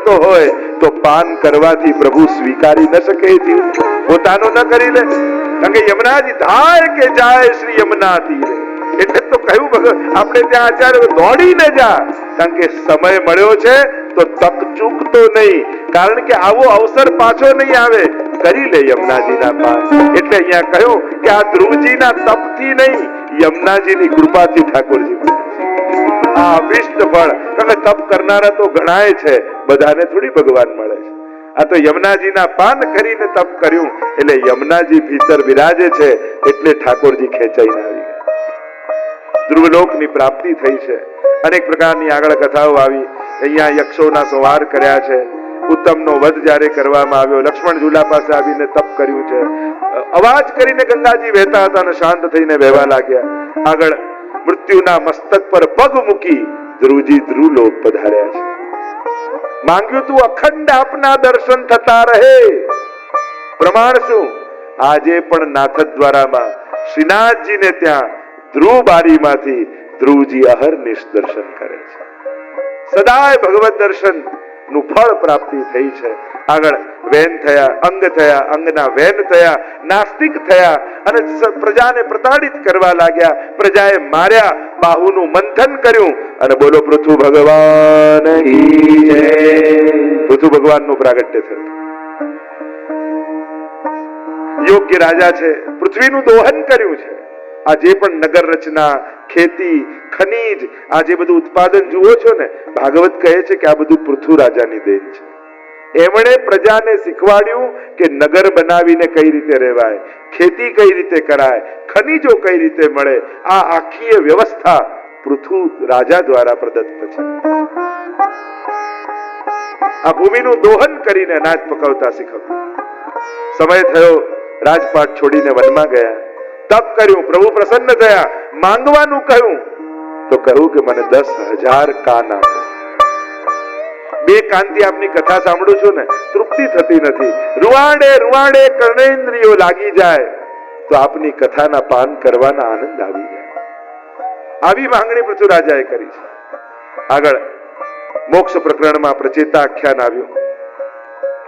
કરતો હોય તો પાન કરવાથી પ્રભુ સ્વીકારી ન શકે. પોતાનો ન કરી લે, કારણ કે યમુનાજી ધાય કે જાય શ્રી યમુના તીરે. એટલે તો કહ્યું આપણે ત્યાં આચાર્ય દોડીને જા, કારણ કે સમય મળ્યો છે તો તક ચૂકતો નહીં, કારણ કે આવો અવસર પાછો નહીં આવે. કરી લે યમુનાજીના પાન. એટલે અહીંયા કહ્યું કે આ ધ્રુવજીના તપથી નહીં, યમુનાજીની કૃપાથી ઠાકોરજી મળે છે આ અભિષ્ટ ફળ. કારણ કે તપ કરનારા તો ઘણાય છે, બધાને થોડી ભગવાન મળે છે. આ તો યમુનાજીના પાન કરીને તપ કર્યું, એટલે યમુનાજી ભીતર વિરાજે છે, એટલે ઠાકોરજી ખેંચાઈને આવી ગયા. ધ્રુવલોકની પ્રાપ્તિ થઈ છે. અનેક પ્રકારની આગળ કથાઓ આવી. અહીંયા યક્ષોના સંહાર કર્યા છે. ઉત્તમનો વધ જ્યારે કરવામાં આવ્યો, લક્ષ્મણ ઝૂલા પાસે આવીને તપ કર્યું છે. અવાજ કરીને ગંગાજી વહેતા હતા અને શાંત થઈને વહેવા લાગ્યા. આગળ મૃત્યુના મસ્તક પર પગ મૂકી ધ્રુવજી ધ્રુવલોક પધાર્યા છે. માંગ્યું તું અખંડ આપના દર્શન થતા રહે. પ્રમાણ શું? આજે પણ નાથદ દ્વારામાં શ્રીનાથજીને ત્યાં ધ્રુવ બારીમાંથી ધ્રુવજી અહર્નિશ દર્શન કરે છે. સદાય ભગવત દર્શન નું ફળ પ્રાપ્તિ થઈ છે. આગળ વેન થયા, અંગ થયા, અંગના વેન થયા, નાસ્તિક થયા અને પ્રજાને પ્રતાડિત કરવા લાગ્યા. પ્રજાએ માર્યા, બાહુનું મંથન કર્યું અને બોલો પૃથુ ભગવાન કી જય. પૃથુ ભગવાનનું પ્રાગટ્ય થયું. યોગ્ય રાજા છે, પૃથ્વીનું દોહન કર્યું છે. આ જે પણ નગર રચના, ખેતી, ખનીજ, આ જે બધું ઉત્પાદન જુઓ છો ને, ભાગવત કહે છે કે આ બધું પૃથુ રાજાની દેન છે. એમણે પ્રજાને શીખવાડ્યું કે નગર બનાવીને કઈ રીતે રહેવાય, ખેતી કઈ રીતે કરાય, ખનીજો કઈ રીતે મળે. આ આખી વ્યવસ્થા પૃથુ રાજા દ્વારા પ્રદત્ત છે. આ ભૂમિનું દોહન કરીને અનાજ પકવતા શીખવ્યું. સમય થયો, રાજપાટ છોડીને વનમાં ગયા. તપ કર્યું, પ્રભુ પ્રસન્ન થયા. માંગવાનું કહ્યું તો કહ્યું કે મને 10,000 કાન આપો. 2 કાનથી આપની કથા સાંભળું છું ને, તૃપ્તિ થતી નથી. રૂવાડે રૂવાડે કર્ણેન્દ્રિયો લાગી જાય તો આપની કથાના પાન કરવાના આનંદ આવી જાય. આવી માંગણી પૃથુ રાજાએ કરી છે. આગળ મોક્ષ પ્રકરણમાં પ્રચેતા આખ્યાન આવ્યું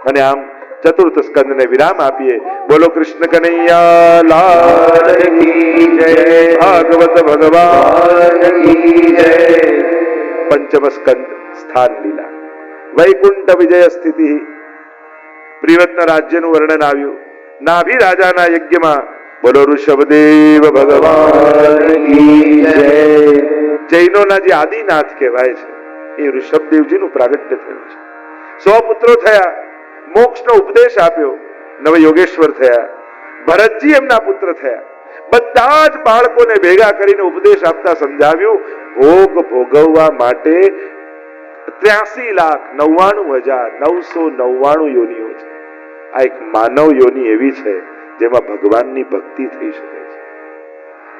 અને આમ ચતુર્થ સ્કંદને વિરામ આપીએ. બોલો કૃષ્ણ કનૈયા લાલ કી જય. ભાગવત ભગવાન કી જય. પંચમ સ્કંદ સ્થાન લીલા, વૈકુંઠ વિજય સ્થિતિ. પ્રિયવ્રતના રાજ્યનું વર્ણન આવ્યું. નાભી રાજાના યજ્ઞમાં બોલો ઋષભદેવ ભગવાન કી જય. જૈનોના જે આદિનાથ કહેવાય છે એ ઋષભદેવજીનું પ્રાગટ્ય થયું છે. 100 પુત્રો થયા, મોક્ષનો ઉપદેશ આપ્યો, નવ યોગેશ્વર થયા. ભરતજી એમના પુત્ર થયા. બધા જ બાળકોને ભેગા કરીને ઉપદેશ આપતા સમજાવ્યું, ભોગ ભોગવવા માટે 83,99,999 યોનિઓ છે. આ એક માનવ યોનિ એવી છે જેમાં ભગવાનની ભક્તિ થઈ શકે છે.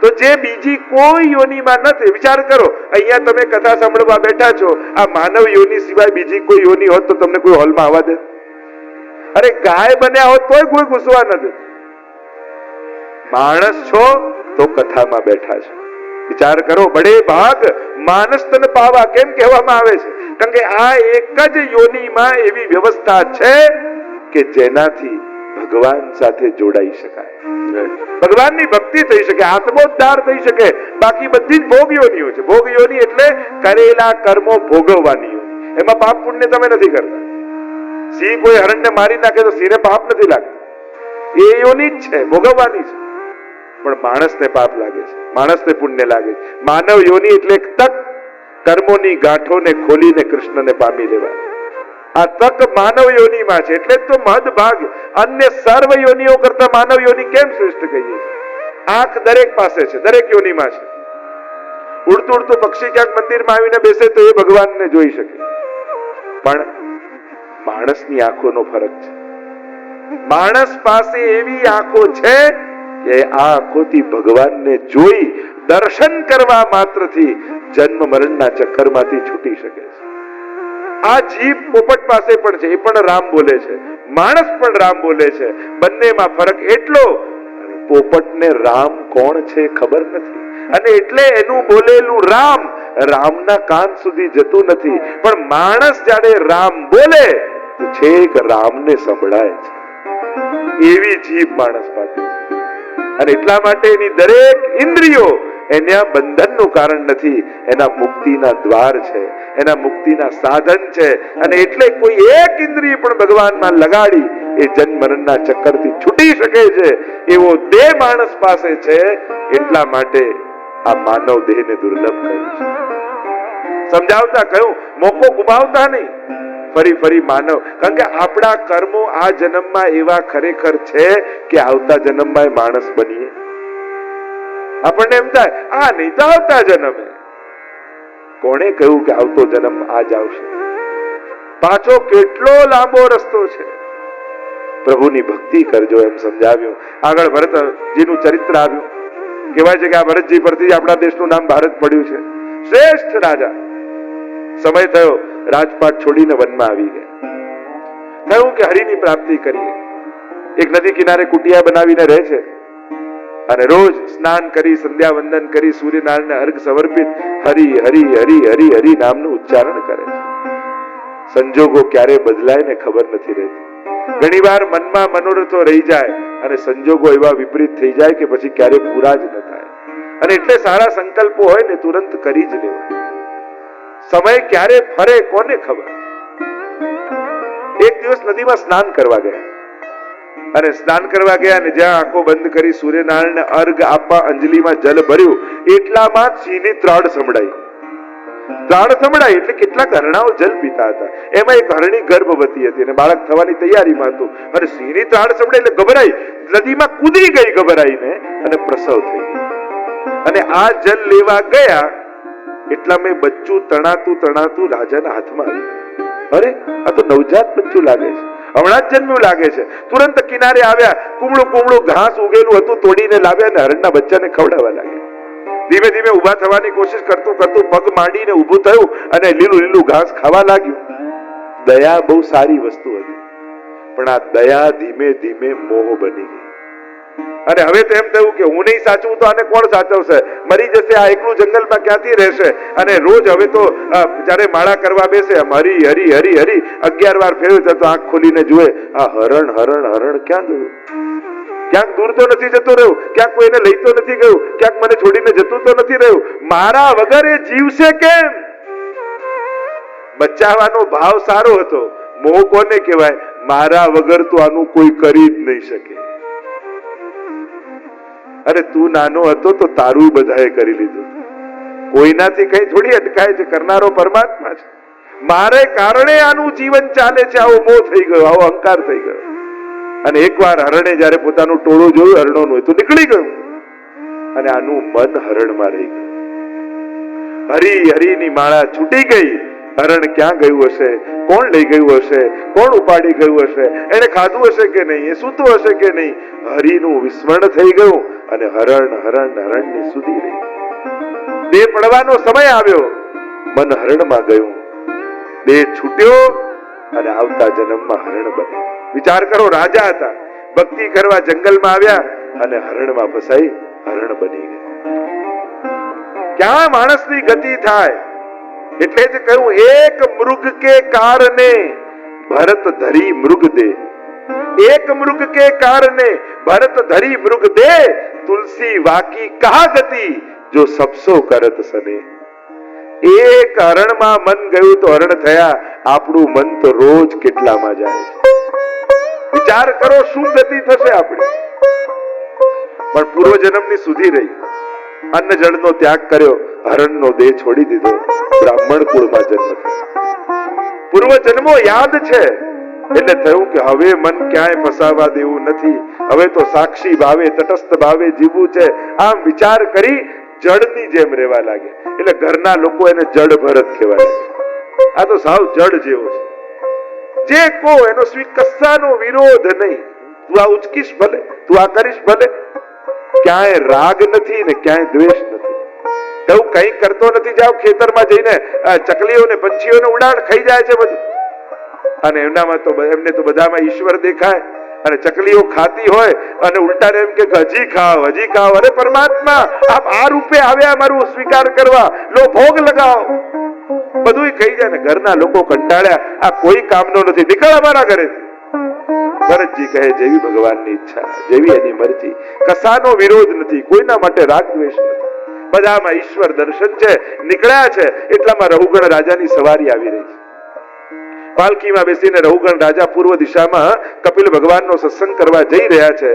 તો જે બીજી કોઈ યોનિમાં નથી. વિચાર કરો, અહીંયા તમે કથા સાંભળવા બેઠા છો, આ માનવ યોનિ સિવાય બીજી કોઈ યોનિ હોત તો તમને કોઈ હોલમાં આવવા દે? અરે ગાય બન્યા હોત તોય કોઈ ઘૂસવા નથી. માણસ છો તો કથામાં બેઠા છે. વિચાર કરો, બડે ભાગ માનસ તન પાવા કેમ કહેવામાં આવે છે? કારણ કે આ એક જ યોનિમાં એવી વ્યવસ્થા છે કે જેનાથી ભગવાન સાથે જોડાઈ શકાય, ભગવાનની ભક્તિ થઈ શકે, આત્મોદ્ધાર થઈ શકે. બાકી બધી જ ભોગ યોનિઓ છે. ભોગ યોનિ એટલે કરેલા કર્મો ભોગવવાની યોનિ. એમાં પાપ પુણ્ય તમે નથી કરતા. સિંહ કોઈ હરણને મારી નાખે તો સિંહને પાપ નથી લાગતું, એ યોનિ જ છે, ભોગવવાની છે. પણ માણસને પાપ લાગે છે, માણસને પુણ્ય લાગે છે. માનવ યોનિ એટલે એક તક, કર્મોની ગાંઠોને ખોલીને કૃષ્ણને પામી લેવા. આ તક માનવ યોનિમાં છે. એટલે તો મહદ ભાગ અન્ય સર્વ યોનિઓ કરતા માનવ યોનિ કેમ શ્રેષ્ઠ કહીએ? આંખ દરેક પાસે છે, દરેક યોનિમાં છે. ઉડતું ઉડતું પક્ષી ક્યાંક મંદિરમાં આવીને બેસે તો એ ભગવાનને જોઈ શકે. પણ માણસની આંખોનો ફરક છે. માણસ પાસે એવી આંખો છે કે આ આંખોથી ભગવાનને જોઈ દર્શન કરવા માત્રથી જન્મ મરણના ચક્કરમાંથી છૂટી શકે છે. આ જીભ પોપટ પાસે પણ છે, એ પણ રામ બોલે છે, માણસ પણ રામ બોલે છે. બંનેમાં ફરક એટલો, પોપટને રામ કોણ છે ખબર નથી, અને એટલે એનું બોલેલું રામ રામના કાન સુધી જતું નથી, પણ માણસ જ્યારે રામ બોલે તો છેક રામને સંભળાય છે. એવી જીભ માણસ પાસે છે. અને એટલા માટે એની દરેક ઇન્દ્રિયો એના બંધનનું કારણ નથી, એના મુક્તિના દ્વાર છે, એના મુક્તિના સાધન છે. અને એટલે કોઈ એક ઇન્દ્રિય પણ ભગવાનમાં લગાડી એ જન્મ મરણના ચક્કરથી છૂટી શકે છે એવો દેહ માણસ પાસે છે. એટલા માટે આ માનવ દેહને દુર્લભ કહ્યું છે. સમજાવતા કહ્યું, મોકો ગુમાવતા નહીં, ફરી ફરી માનવ, કારણ કે આપણા કર્મો આ જન્મમાં એવા ખરેખર છે કે આવતા જન્મમાં માણસ બનીએ. આપણને એમ થાય આ નહીં તો આવતા જન્મે. કોણે કહ્યું કે આવતો જન્મ આજ આવશે? પાછો કેટલો લાંબો રસ્તો છે. પ્રભુની ભક્તિ કરજો એમ સમજાવ્યું. આગળ ભરતજીનું ચરિત્ર આવ્યું. કહેવાય છે કે આ ભરતજી પરથી આપણા દેશનું નામ ભારત પડ્યું છે. શ્રેષ્ઠ રાજા. સમય થયો, રાજપાટ છોડીને વનમાં આવી ગયા. થયું કે હરિની પ્રાપ્તિ કરીએ. એક નદી કિનારે કુટિયા બનાવીને રહે છે અને રોજ સ્નાન કરી, સંધ્યા વંદન કરી, સૂર્યનારાયણને અર્ઘ સમર્પિત હરી હરી હરી હરી હરી નામનું ઉચ્ચારણ કરે છે. સંજોગો ક્યારે બદલાય ને ખબર નથી રહેતી. ઘણી વાર મનમાં મનોરથો રહી જાય અને સંજોગો એવા વિપરીત થઈ જાય કે પછી ક્યારે પૂરા જ ન થાય. અને એટલે સારા સંકલ્પો હોય ને તુરંત કરી જ લેવા. સમય ક્યારે ફરે કોને ખબર. એક દિવસ નદીમાં સ્નાન કરવા ગયા અને સ્નાન કરવા ગયા અને જ્યાં આંખો બંધ કરી સૂર્યનારાયણને અર્ઘ આપવા અંજલિમાં જલ ભર્યું, એટલામાં સિંહની ત્રાડ સંભળાઈ. ત્રાડ સંભળાઈ એટલે કેટલાક હરણાઓ જલ પીતા હતા. એમાં એક હરણી ગર્ભવતી હતી અને બાળક થવાની તૈયારીમાં હતું. અને સિંહની ત્રાડ સંભળાઈ એટલે ગભરાઈ, નદીમાં કૂદી ગઈ ગભરાઈને અને પ્રસવ થઈ ગઈ. અને આ જલ લેવા ગયા એટલા મેં બચ્ચું તણાતું તણાતું રાજાના હાથમાં આવ્યું. અરે આ તો નવજાત બચ્ચું લાગે છે, હમણાં જ જન્મ્યું લાગે છે. તુરંત કિનારે આવ્યા, કુમળું કુમળું ઘાસ ઉગેલું હતું તોડીને લાવ્યા અને હરણના બચ્ચાને ખવડાવવા લાગ્યા. ધીમે ધીમે ઉભા થવાની કોશિશ કરતું કરતું પગ માંડીને ઊભું થયું અને લીલું લીલું ઘાસ ખાવા લાગ્યું. દયા બહુ સારી વસ્તુ હતી, પણ આ દયા ધીમે ધીમે મોહ બની ગઈ. અને હવે તો એમ થયું કે હું નહીં સાચવું તો આને કોણ સાચવશે? મરી જશે, આ એકલું જંગલમાં ક્યાંથી રહેશે? અને રોજ હવે તો જયારે માળા કરવા બેસે હરી હરી હરી હરી 11 વાર ફેરવે તો આંખ ખોલીને જુએ, આ હરણ હરણ હરણ ક્યાં ગયું? ક્યાંક દૂર તો નથી જતો રહ્યું, ક્યાંક કોઈને લઈ તો નથી ગયું, ક્યાંક મને છોડીને જતું તો નથી રહ્યું. મારા વગર એ જીવશે કેમ? બચાવવાનો ભાવ સારો હતો. મોહ કોને કહેવાય? મારા વગર તો આનું કોઈ કરી જ નહીં શકે. અરે તું નાનો હતો તો તારું બધાએ કરી લીધું. કોઈનાથી કઈ થોડી અટકાય છે, કરનારો પરમાત્મા છે. મારે કારણે આનું જીવન ચાલે છે. આવો મોહ થઈ ગયો, આવો અહંકાર થઈ ગયો. અને એકવાર હરણે જયારે પોતાનું ટોળું જોયું હરણોનું, તો નીકળી ગયું અને આનું મન હરણમાં રહી ગયું. હરી હરીની માળા છૂટી ગઈ. હરણ ક્યાં ગયું હશે? કોણ લઈ ગયું હશે? કોણ ઉપાડી ગયું હશે? એને ખાધું હશે કે નહીં? એ સૂતું હશે કે નહીં? હરીનું વિસ્મરણ થઈ ગયું અને હરણ હરણ હરણની સુધી રહી. દેહ પડવાનો સમય આવ્યો, મન હરણમાં ગયું. દેહ છૂટ્યો અને આવતા જન્મમાં હરણ બન્યો. વિચાર કરો, રાજા હતા, ભક્તિ કરવા જંગલમાં આવ્યા અને હરણમાં ફસાઈ હરણ બની ગયા. ક્યાં માણસની ગતિ થાય? એટલે જ કહ્યું, એક મૃગ કે કારણે ભરત ધરી મૃગ દે. એક મૃગ કે કારણે ભરત ધરી મૃગ દે, તુલસી વાકી કહા ગતિ જો સબસો કરત સને. એક હરણમાં મન ગયું તો હરણ થયા. આપણું મન તો રોજ કેટલામાં જાય છે. વિચાર કરો શું ગતિ થશે આપણી. પણ પૂર્વ જન્મની સુધી રહી. અન્ન જળનો ત્યાગ કર્યો, હરણનો દેહ છોડી દીધો, બ્રાહ્મણ કુળમાં જન્મ થયો. પૂર્વ જન્મો યાદ છે એટલે થયું કે હવે મન ક્યાંય ફસાવા દેવું નથી. હવે તો સાક્ષી ભાવે તટસ્થ ભાવે જીવવું છે. આમ વિચાર કરી જળની જેમ રહેવા લાગે. એટલે ઘરના લોકો એને જડ ભરત કહેવા લાગે. આ તો સાવ જડ જેવો છે. જે કો એનો કશાનો વિરોધ નહીં. તું આ ઉચકીશ ભલે, તું આ કરીશ ભલે. ક્યાંય રાગ નથી ને ક્યાંય દ્વેષ નથી. એવું કઈ કરતો નથી. જાવ ખેતરમાં જઈને ચકલીઓને પંછીઓને ઉડાડ ખાઈ જાય છે બધું. અને એમનામાં તો એમને તો બધામાં ઈશ્વર દેખાય અને ચકલીઓ ખાતી હોય અને ઉલટા એમ કે હજી ખાવ હજી ખાવ. અરે પરમાત્મા, આપ આ રૂપે આવ્યા મારું સ્વીકાર કરવા, લો ભોગ લગાવો. બધું ખાઈ જાય ને ઘરના લોકો કંટાળ્યા, આ કોઈ કામનો નથી, નીકળ અમારા ઘરેથી. ભરતજી કહે જેવી ભગવાનની ઈચ્છા, જેવી એની મરજી, કસાનો વિરોધ નથી, કોઈના માટે રાગ દ્વેષ નથી, બધામાં ઈશ્વર દર્શન છે. નીકળ્યા છે એટલામાં રહુગણ રાજાની સવારી આવી રહી છે. પાલકીમાં બેસીને રહુગણ રાજા પૂર્વ દિશામાં કપિલ ભગવાનનો સત્સંગ કરવા જઈ રહ્યા છે.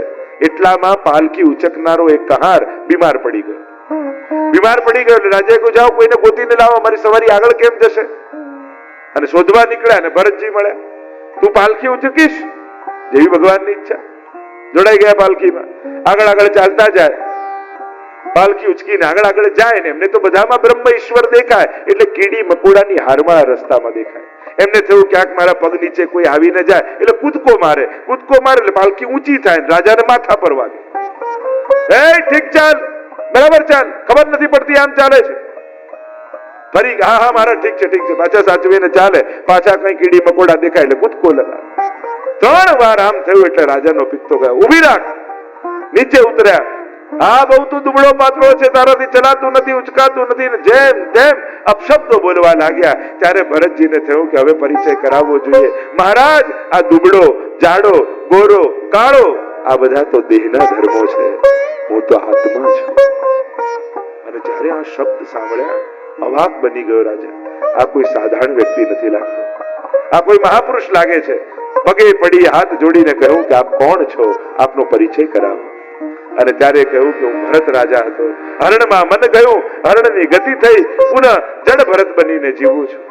એટલામાં પાલકી ઉચકનારો એક કહાર બીમાર પડી ગયો. બીમાર પડી ગયો એટલે રાજાએ કહ્યું જાઓ કોઈને ગોતીને લાવો, અમારી સવારી આગળ કેમ જશે. અને શોધવા નીકળ્યા અને ભરતજી મળ્યા. તું પાલકી ઉચકીશ? જેવી ભગવાનની ઈચ્છા. જોડાઈ ગયા પાલકીમાં. આગળ આગળ ચાલતા જાય. પાલકી ઉચકીને આગળ આગળ જાય ને એમને તો બધામાં બ્રહ્મ ઈશ્વર દેખાય, એટલે કીડી મકોડાની હારમાળા રસ્તામાં દેખાય. એમને થયું ક્યાંક મારા પગ નીચે કોઈ આવી ન જાય એટલે કૂદકો મારે એટલે પાલકી ઊંચી થાય, રાજાને માથા પર વાગે. એ ઠીક ચાલ, બરાબર ચાલ, ખબર નથી પડતી આમ ચાલે છે. ફરી હા હા મારા ઠીક છે, પાછા સાચવીને ચાલે. પાછા કઈ કીડી મકોડા દેખાય એટલે કૂદકો લગાવે. 3 વાર આમ થયું એટલે રાજાનો પિત્તો ગયો. ઊભી રાખ. નીચે ઉતર્યા. હા બહુ તું દુબળો પાતળો છે, તારાથી ચલાતું નથી, ઉચકાતું નથી. જેમ તેમ અપશબ્દો બોલવા લાગ્યા. ત્યારે ભરતજીને થયું કે હવે પરિચય કરાવવો જોઈએ. મહારાજ, આ દુબળો, જાડો, ગોરો, કાળો આ બધા તો દેહના ધર્મો છે, હું તો આત્મા છું. અને જ્યારે આ શબ્દ સાંભળ્યા અવાક બની ગયો રાજા. આ કોઈ સાધારણ વ્યક્તિ નથી લાગતો, આ કોઈ મહાપુરુષ લાગે છે. પગે પડી હાથ જોડીને કહ્યું કે આપ કોણ છો, આપનો પરિચય કરાવો. અને ત્યારે કહ્યું કે હું ભરત રાજા હતો, હરણમાં મન ગયું, હરણની ગતિ થઈ, પુનઃ જડ ભરત બનીને જીવું છું.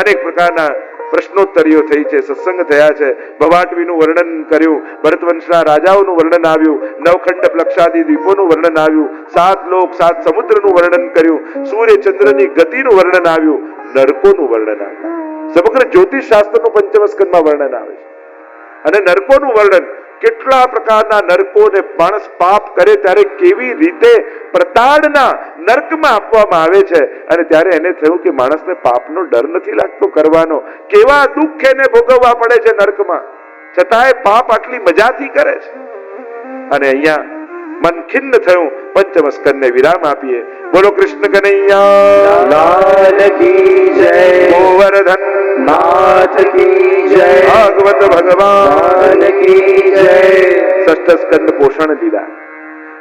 અનેક પ્રકારના પ્રશ્નોત્તરીઓ થઈ છે, સત્સંગ થયા છે, ભવાટવીનું વર્ણન કર્યું, ભરતવંશના રાજાઓનું વર્ણન આવ્યું, નવખંડ પ્લક્ષાદી દ્વીપોનું વર્ણન આવ્યું, 7 લોક 7 સમુદ્રનું વર્ણન કર્યું, સૂર્ય ચંદ્રની ગતિનું વર્ણન આવ્યું, નરકોનું વર્ણન આવ્યું. સમગ્ર જ્યોતિષ શાસ્ત્રનું પંચમ સ્કંદમાં વર્ણન આવે છે. અને નરકોનું વર્ણન, કેટલા પ્રકારના નરકોને માણસ પાપ કરે ત્યારે કેવી રીતે પ્રતાડના નર્કમાં આપવામાં આવે છે. અને ત્યારે એને થયું કે માણસને પાપનો ડર નથી લાગતો કરવાનો, કેવા દુઃખ એને ભોગવવા પડે છે નર્કમાં, છતાંય પાપ આટલી મજાથી કરે છે. અને અહીંયા મન ખિન્ન થયું. પંચમ સ્કંદને વિરામ આપીએ. બોલો કૃષ્ણ કનૈયા લાલ કી જય, ગોવર્ધન નાથ કી જય, ભાગવત ભગવાન કી જય. ષષ્ઠ સ્કંદ પોષણ લીલા.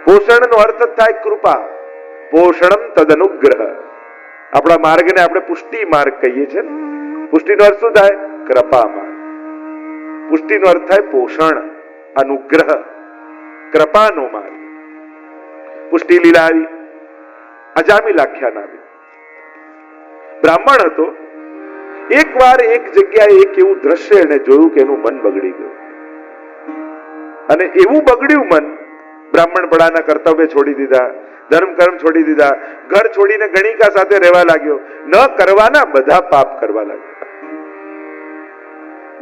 પોષણનો અર્થ થાય કૃપા. પોષણમ તદનુગ્રહ. આપણા માર્ગને આપણે પુષ્ટિ માર્ગ કહીએ છીએ. પુષ્ટિનો અર્થ શું થાય? કૃપા માર્ગ. પુષ્ટિનો અર્થ થાય પોષણ, અનુગ્રહ, કૃપાનો માર્ગ. પુષ્ટિ લીલા આવી. અજામિલ આખ્યાન આવ્યું. બ્રાહ્મણ હતો. એક વાર એક જગ્યાએ એક એવું દ્રશ્ય એને જોયું કે એનું મન બગડી ગયું. અને એવું બગડ્યું મન, બ્રાહ્મણપણાના કર્તવ્ય છોડી દીધા, ધર્મ કર્મ છોડી દીધા, ઘર છોડીને ગણિકા સાથે રહેવા લાગ્યો. ન કરવાના બધા પાપ કરવા લાગ્યો.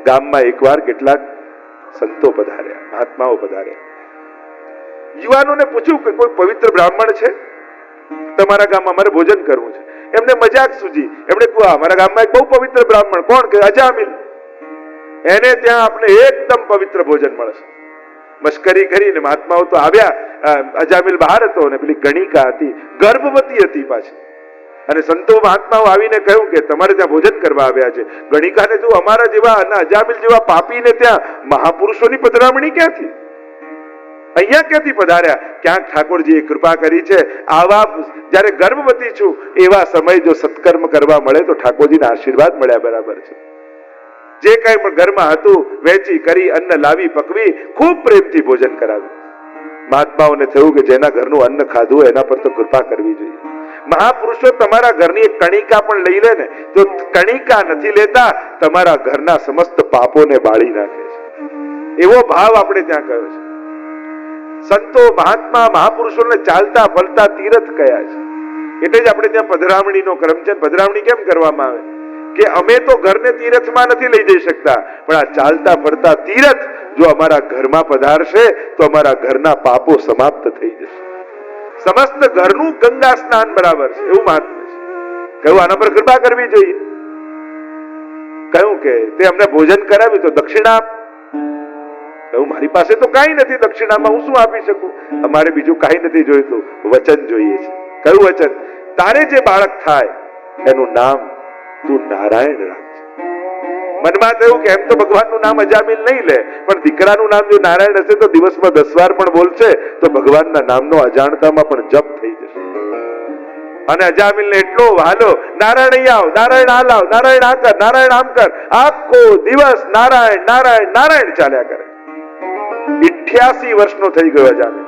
ગામમાં એકવાર કેટલાક સંતો પધાર્યા, મહાત્માઓ પધાર્યા. યુવાનોને પૂછ્યું કે કોઈ પવિત્ર બ્રાહ્મણ છે તમારા ગામમાં, મારે ભોજન કરવું છે. એમને મજાક સૂજી. એમણે કહ્યું અમારા ગામમાં એક બહુ પવિત્ર બ્રાહ્મણ, કોણ? કે અજામિલ. એને ત્યાં આપણે એકદમ પવિત્ર ભોજન મળશે. મશ્કરી કરીને મહાત્માઓ તો આવ્યા. અજામિલ બહાર હતો અને પેલી ગણિકા હતી, ગર્ભવતી હતી પાછી. અને સંતો મહાત્માઓ આવીને કહ્યું કે તમારે ત્યાં ભોજન કરવા આવ્યા છે. ગણિકાને જો અમારા જેવા અને અજામિલ જેવા પાપીને ત્યાં મહાપુરુષોની પધરામણી ક્યાંથી? અહીંયા ક્યાંથી પધાર્યા? ક્યાંક ઠાકોરજીએ કૃપા કરી છે. આવા જ્યારે ગર્ભવતી છું એવા સમય જો સત્કર્મ કરવા મળે તો ઠાકોરજીના આશીર્વાદ મળ્યા બરાબર છે. જે કઈ પણ ઘરમાં હતું વેચી કરી, અન્ન લાવી પકવી, ખૂબ પ્રેમથી ભોજન કરાવ્યું. મહાત્માઓને થયું કે જેના ઘરનું અન્ન ખાધું એના પર તો કૃપા કરવી જોઈએ. મહાપુરુષો તમારા ઘરની એક કણિકા પણ લઈ લે ને તો કણિકા નથી લેતા, તમારા ઘરના સમસ્ત પાપોને બાળી નાખે છે. એવો ભાવ આપણે ત્યાં કયો છે. સંતો મહાત્મા મહાપુરુષોને ચાલતા ફરતા તીર્થ કયા છે. એટલે જ આપણે ત્યાં પધરામણીનો ક્રમ છે. પધરામણી કેમ કરવામાં આવે કે અમે તો ઘરને તીર્થમાં નથી લઈ જઈ શકતા, પણ આ ચાલતા ફરતા તીર્થ જો અમારા ઘરમાં પધારશે તો અમારા ઘરના પાપો સમાપ્ત થઈ જશે. સમસ્ત ઘરનું ગંગા સ્નાન બરાબર છે એવું મહાત્મા છે. કહ્યું આના પર કૃપા કરવી જોઈએ. કહ્યું કે તે અમને ભોજન કરાવ્યું તો દક્ષિણા આપ. મારી પાસે તો કાંઈ નથી, દક્ષિણામાં હું શું આપી શકું? અમારે બીજું કાંઈ નથી જોઈતું, વચન જોઈએ છે. કયું વચન? તારે જે બાળક થાય એનું નામ તું નારાયણ રાખજે. મનમાં થયું કે એમ તો ભગવાનનું નામ અજામિલ નહીં લે, પણ દીકરાનું નામ જો નારાયણ હશે તો દિવસમાં 10 વાર પણ બોલશે તો ભગવાનના નામનો અજાણતામાં પણ જપ થઈ જશે. અને અજામિલને એટલો વહાલો, નારાયણ અહીંયા આવ, નારાયણ આ લાવ, નારાયણ આ કર, નારાયણ આમ કર. આખો દિવસ નારાયણ નારાયણ નારાયણ ચાલ્યા કરે. 88 વર્ષનો થઈ ગયો અજામિલ.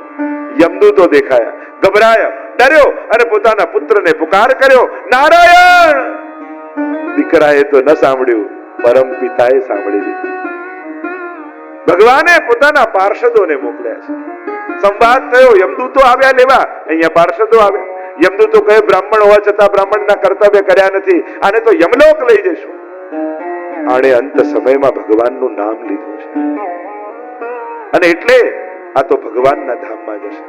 યમદૂતો દેખાયા, ગભરાયા, ડર્યો અને પોતાના પુત્રને પુકાર કર્યો, નારાયણ. દીકરાએ તો ન સાંભળ્યું, પરમ પિતાએ સાંભળી લીધું. ભગવાને પોતાના પાર્ષદોને મોકલ્યા છે. સંવાદ થયો, યમદૂતો આવ્યા લેવા, અહીંયા પાર્ષદો આવ્યા. યમદૂતો કહે, બ્રાહ્મણ હોવા છતાં બ્રાહ્મણના કર્તવ્ય કર્યા નથી, આને તો યમલોક લઈ જશું. આણે અંત સમયમાં ભગવાનનું નામ લીધું છે અને એટલે આ તો ભગવાનના ધામમાં જશે.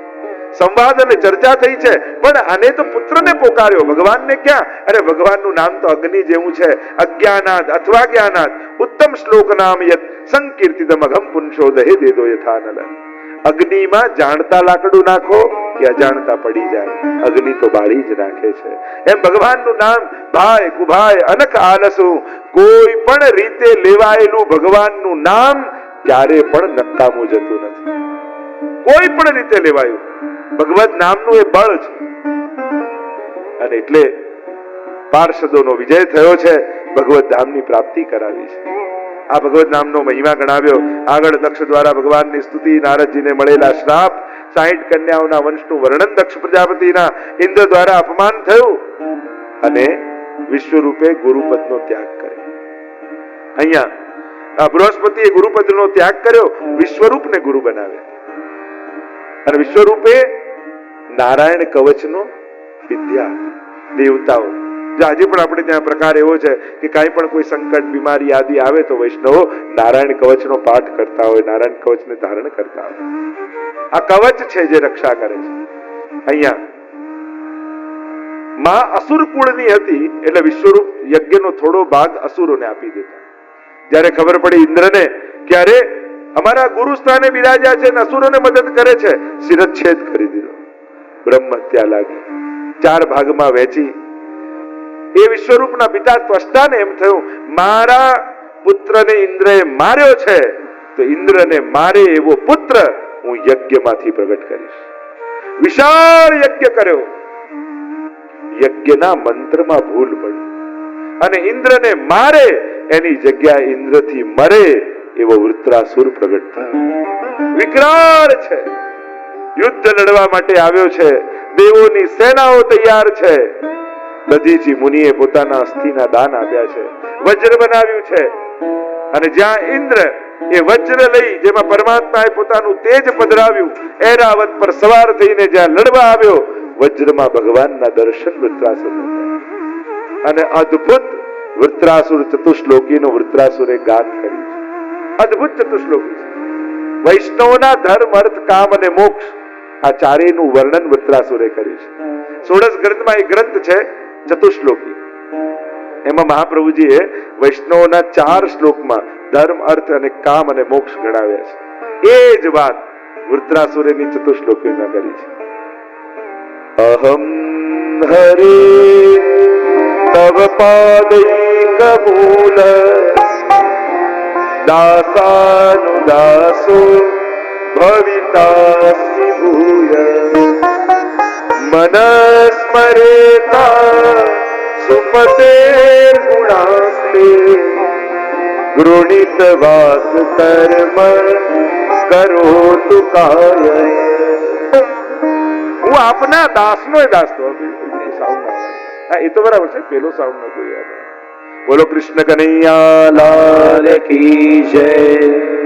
સંવાદ અને ચર્ચા થઈ છે, પણ આને તો પુત્રને પોકાર્યો, ભગવાનને ક્યાં? અરે ભગવાનનું નામ તો અગ્નિ જેવું છે. અજ્ઞાનાદ અથવા જ્ઞાનાદ ઉત્તમ શ્લોક નામ યત સંકીર્તિતમ અઘમ પુંસો દહે દેદો યથાનલ. અગ્નિમાં જાણતા લાકડું નાખો કે અજાણતા પડી જાય, અગ્નિ તો બાળી જ નાખે છે. એમ ભગવાનનું નામ ભાઈ કુભાઈ અનખ આલસુ, કોઈ પણ રીતે લેવાયેલું ભગવાનનું નામ ક્યારે પણ નકામું જતું નથી. કોઈ પણ રીતે લેવાયું ભગવત નામનું એ બળ છે. અને એટલે પાર્ષદોનો વિજય થયો છે, ભગવત ધામની પ્રાપ્તિ કરાવી છે. આ ભગવત નામનો મહિમા ગણાવ્યો. આગળ દક્ષ દ્વારા ભગવાનની સ્તુતિ, નારદજીને મળેલા શ્રાપ, 60 કન્યાઓના વંશનું વર્ણન દક્ષ પ્રજાપતિના, ઇન્દ્ર દ્વારા અપમાન થયું અને વિશ્વરૂપે ગુરુપદનો ત્યાગ કર્યો. અહીંયા બૃહસ્પતિએ ગુરુપદનો ત્યાગ કર્યો, વિશ્વરૂપને ગુરુ બનાવ્યા. અને વિશ્વરૂપે નારાયણ કવચનો વિદ્યા દેવતાઓ. આજે પણ આપણે ત્યાં પ્રકાર એવો છે કે કાંઈ પણ કોઈ સંકટ, બીમારી આદિ આવે તો વૈષ્ણવો નારાયણ કવચનો પાઠ કરતા હોય, નારાયણ કવચને ધારણ કરતા હોય. આ કવચ છે જે રક્ષા કરે છે. અહીંયા માં અસુર કુળની હતી એટલે વિશ્વરૂપ યજ્ઞનો થોડો ભાગ અસુરોને આપી દેતા. જ્યારે ખબર પડી ઇન્દ્રને કે અરે અમારા ગુરુ સ્થાને બિરાજ્યા છે અને અસુરોને મદદ કરે છે, શિરચ્છેદ કરી દીધો. બ્રહ્મ હત્યા લાગી, 4 ભાગમાં વહેંચી. એ વિશ્વરૂપના પિતા ત્વષ્ટાને એમ થયું, મારા પુત્રને ઇન્દ્રએ માર્યો છે તો ઇન્દ્રને મારે એવો પુત્ર હું યજ્ઞમાંથી પ્રગટ કરીશ. વિશાળ યજ્ઞ કર્યો. યજ્ઞના મંત્રમાં ભૂલ પડી અને ઇન્દ્રને મારે એની જગ્યાએ ઇન્દ્રથી મરે એવો વૃત્રાસુર પ્રગટ થયો. વિકરાળ છે, યુદ્ધ લડવા માટે આવ્યો છે, દેવોની સેનાઓ તૈયાર છે. દધીચી મુનિએ પોતાના અસ્થિના દાન આપ્યા છે, વજ્ર બનાવ્યું છે. અને જ્યાં ઇન્દ્ર એ વજ્ર લઈ, જેમાં પરમાત્માએ પોતાનું તેજ પધરાવ્યું, એરાવત પર સવાર થઈને જ્યાં લડવા આવ્યો, વજ્રમાં ભગવાનના દર્શન વૃત્રાસુર અને અદ્ભુત વૃત્રાસુર ચતુશ્લોકીનો વૃત્રાસુરે ગાન કર્યું છે. અદ્ભુત ચતુશ્લોકી છે. વૈષ્ણવના ધર્મ, અર્થ, કામ અને મોક્ષ, આ ચારેયનું વર્ણન વૃત્રાસુરે કર્યું છે. ષોડશ ગ્રંથમાં એક ગ્રંથ છે ચતુશ્લોકી. એમાં મહાપ્રભુજીએ વૈષ્ણવના 4 શ્લોકમાં ધર્મ, અર્થ અને કામ અને મોક્ષ ગણાવ્યા છે. એ જ વાત વૃત્રાસુરેની ચતુશ્લોકીમાં કરી છે. અહમ હરે તવ પાદૈક મૂલ દાસાનુદાસો ભવિતાસ્મિ ભૂય મનસ્મરેતા સુમતેર ગુણાસ્તે ગૃણીત વાક કર્મ કરોતુ કાય. હું આપના દાસનો દાસ તો એ તો બરાબર છે, પેલો સાઉન્ડ ન કોઈ. બોલો કૃષ્ણ કનૈયા લાલ કી જય.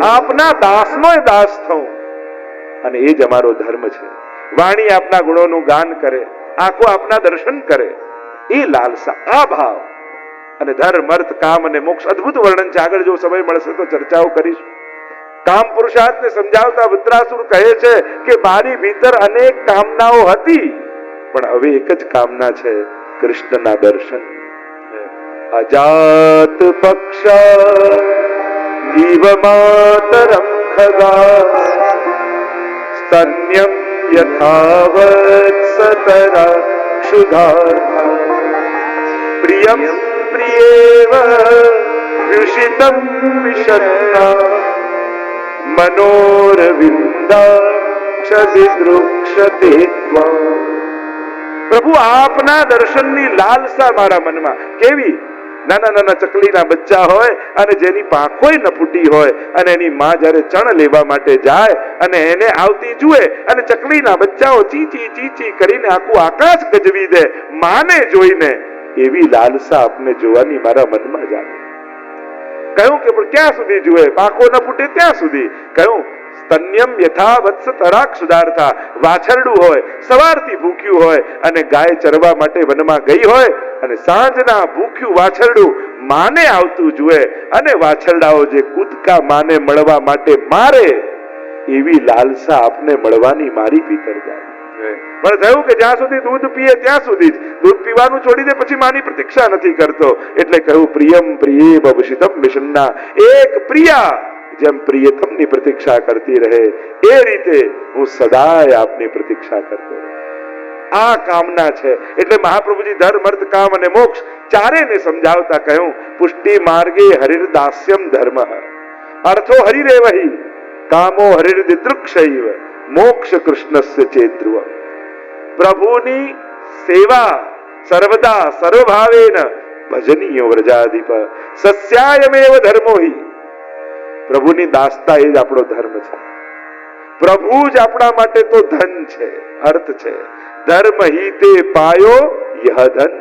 આપના દાસનો દાસ થઉં અને એ જ અમારો ધર્મ છે. વાણી આપના ગુણોનું ગાન કરે, આંખો આપના દર્શન કરે, એ લાલસા, આ ભાવ. અને ધર્મ, અર્થ, કામ અને મોક્ષ અદ્ભુત વર્ણન છે. આગળ જો સમય મળશે તો ચર્ચાઓ કરીશું. કામ પુરુષાર્થને સમજાવતા વૃત્રાસુર કહે છે કે મારી ભીતર અનેક કામનાઓ હતી, પણ હવે એક જ કામના છે, કૃષ્ણના દર્શન. અજાત પક્ષ જીવ માતરમ खगा स्तन्यं यथावत्सतरा क्षुधा प्रियं प्रियेव व्युषितं विशन्ना મનોરવિંદાક્ષદિદૃક્ષતે ત્વામ. પ્રભુ આપના દર્શનની લાલસા મારા મનમાં કેવી? નાના નાના ચકલીના બચ્ચા હોય અને જેની પાંખોય ન ફૂટી હોય અને એની માં જ્યારે ચણ લેવા માટે જાય અને એને આવતી જુએ અને ચકલીના બચ્ચાઓ ચીચી ચીચી કરીને આખું આકાશ ગજવી દે માને જોઈને, એવી લાલસા આપને જોવાની મારા મનમાં જાય. કહ્યું કે પણ ક્યાં સુધી જુએ? પાંખો ન ફૂટે ત્યાં સુધી. કહ્યું સ્તન્યમ યથા વત્સ તરાક સુધારતા. વાછરડું હોય, સવારથી ભૂખ્યું હોય અને ગાય ચરવા માટે વનમાં ગઈ હોય અને સાંજના ભૂખ્યું વાછરડું માને આવતું જુએ અને વાછરડાઓ જે કૂદકા માને મળવા માટે મારે, એવી લાલસા આપને મળવાની મારી ભીતર જાય. પણ થયું કે જ્યાં સુધી દૂધ પીએ ત્યાં સુધી જ. દૂધ પીવાનું છોડી દે પછી માની પ્રતીક્ષા નથી કરતો. એટલે કહ્યું પ્રિયમ પ્રિયે ભવિષિતમ વિષન્ના. એક પ્રિયા જેમ પ્રિયતમની પ્રતીક્ષા કરતી રહે એ રીતે હું સદાય આપની પ્રતીક્ષા કરતો રહે. આ કામના છે. એટલે મહાપ્રભુજી ધર્મ અર્થ કામ અને મોક્ષ ચારેને સમજાવતા કહ્યું પુષ્ટિ માર્ગે હરિર્દાસ્યમ ધર્મ અર્થો હરિરેવહી કામો હરિર્દિદૃક્ષૈવ મોક્ષ કૃષ્ણસ્ય ચેદ્રુવ. પ્રભુની સેવા સર્વદા સર્વભાવેન ભજનીય વ્રજાધિપ સસ્યાયમેવ ધર્મો હિ. પ્રભુની દાસતા એ જ આપણો ધર્મ છે. પ્રભુ જ આપણા માટે તો ધન છે, અર્થ છે. ધર્મ હિ તે પાયો યહ ધન.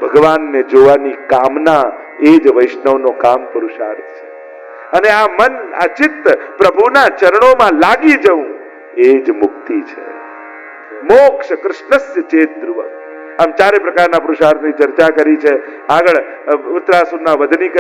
ભગવાનને જોવાની કામના એ જ વૈષ્ણવનો કામ પુરુષાર્થ છે. અને આ મન આ ચિત્ત પ્રભુના ચરણોમાં લાગી જવું એ જ મુક્તિ છે. મોક્ષ કૃષ્ણસ્ય ચેદ્રુવ. આમ ચારે પ્રકારના પુરુષાર્થની ચર્ચા કરી છે. આગળ ઉત્તરાસુરના વધની